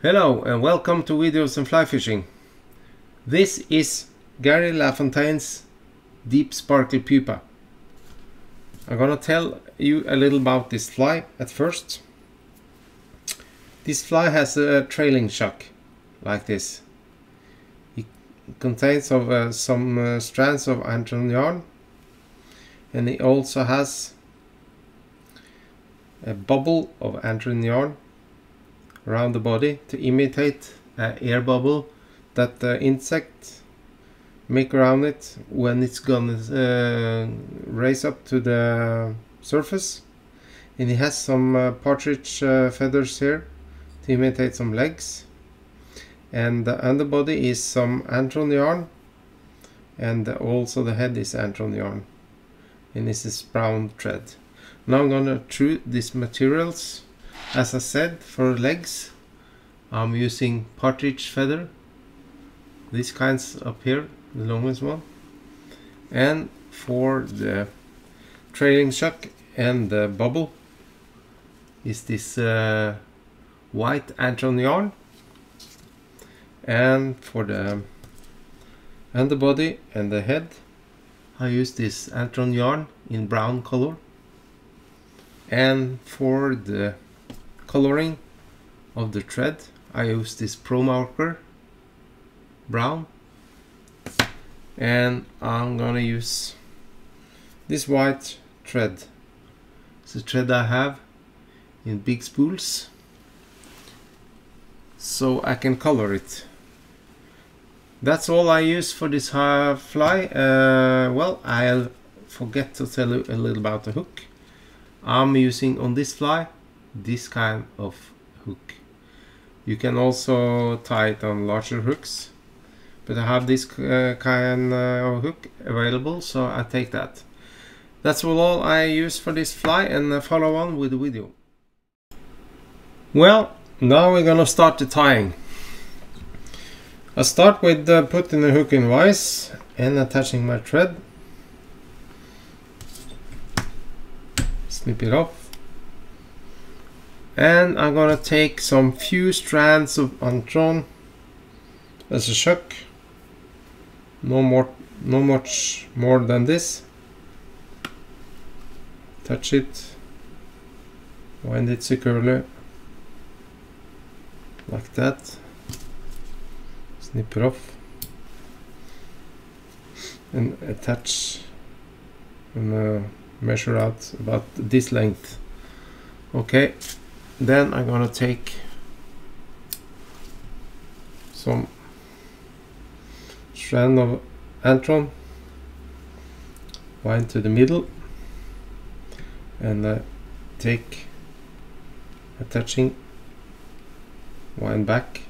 Hello and welcome to Videos and Fly Fishing. This is Gary LaFontaine's Deep Sparkle Pupa. I'm gonna tell you a little about this fly at first. This fly has a trailing shock like this. It contains of some strands of antron yarn, and it also has a bubble of antron yarn around the body to imitate an air bubble that the insect make around it when it's gonna raise up to the surface. And it has some partridge feathers here to imitate some legs, and the underbody is some antron yarn, and also the head is antron yarn, and this is brown thread. Now I'm gonna chew these materials. As I said, for legs I'm using partridge feather, these kinds up here, the longest one, and for the trailing shock and the bubble is this white antron yarn, and for the underbody and the head I use this antron yarn in brown color, and for the coloring of the thread I use this Pro Marker brown, and I'm gonna use this white thread. It's a thread I have in big spools so I can color it. That's all I use for this fly. Well, I'll forget to tell you a little about the hook. I'm using on this fly this kind of hook. You can also tie it on larger hooks, but I have this kind of hook available, so I take that. That's all I use for this fly, and follow on with the video. Well, now we're gonna start the tying. I start with putting the hook in vise and attaching my thread. Snip it off. And I'm gonna take some few strands of antron as a shock. No much more than this. Touch it, wind it securely like that. Snip it off and attach and measure out about this length. Okay. Then I'm gonna take some strand of antron, wind to the middle, and take attaching, wind back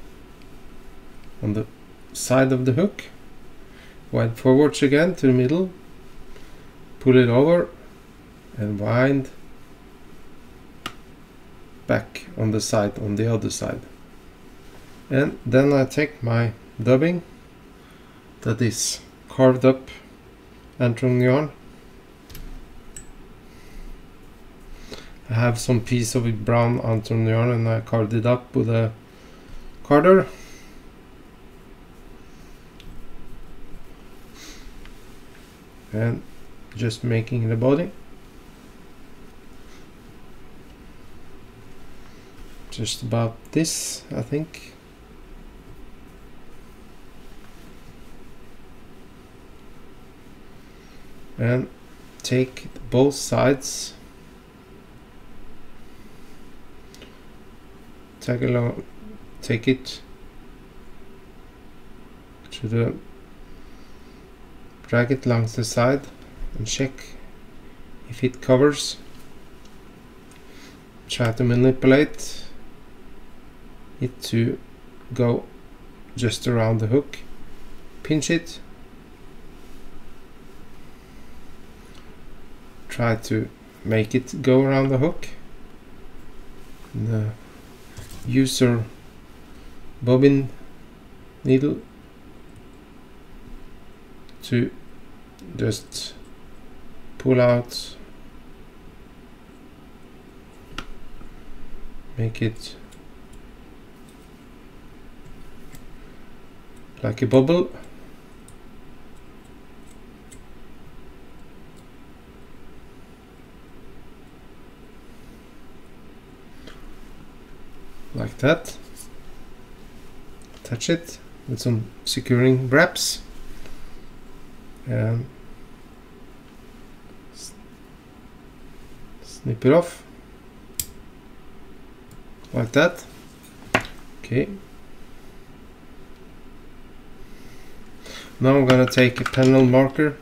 on the side of the hook, wind forwards again to the middle, pull it over, and wind back on the side, on the other side. And then I take my dubbing, that is carved up antron yarn. I have some piece of brown antron yarn and I carved it up with a carder. And just making the body. Just about this, I think. And take both sides, take it to the, drag it along the side and check if it covers. Try to manipulate it to go just around the hook, pinch it, try to make it go around the hook, and use your bobbin needle to just pull out, make it like a bubble. Like that. Attach it with some securing wraps and snip it off like that. Okay. Now I'm gonna take a panel marker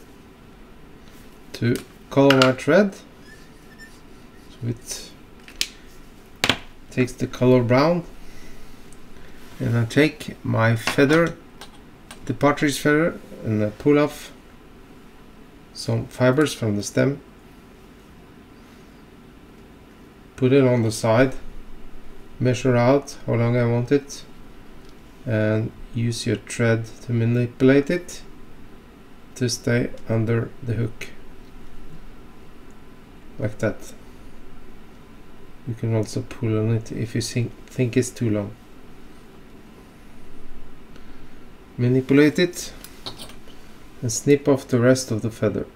to color my thread. So it takes the color brown, and I take my feather, the partridge feather, and I pull off some fibers from the stem, put it on the side, measure out how long I want it, and use your thread to manipulate it to stay under the hook like that. You can also pull on it if you think it's too long. Manipulate it and snip off the rest of the feather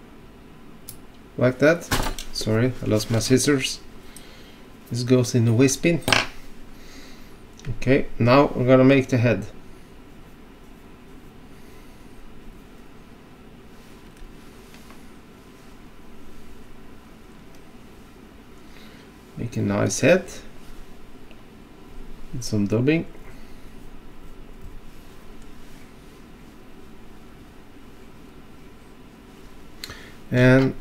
like that. Sorry, I lost my scissors. This goes in the waste bin. Okay, now we're gonna make the head. Make a nice head with some dubbing. And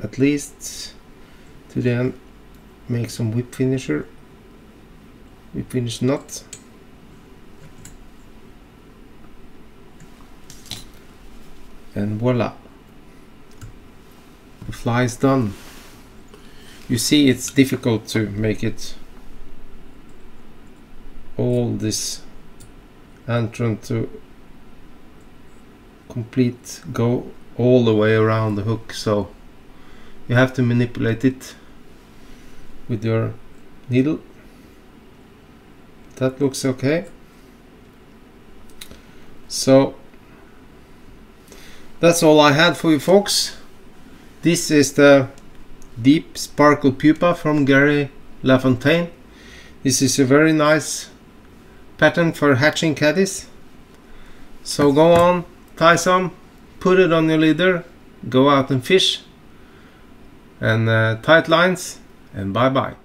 at least to then make some whip finish knot. And voila, the fly is done. You see, it's difficult to make it all this antron to go all the way around the hook, so you have to manipulate it with your needle. That looks okay. So that's all I had for you folks. This is the Deep Sparkle Pupa from Gary LaFontaine. This is a very nice pattern for hatching caddies. So go on, tie some, put it on your leader, go out and fish, and tight lines, and bye bye.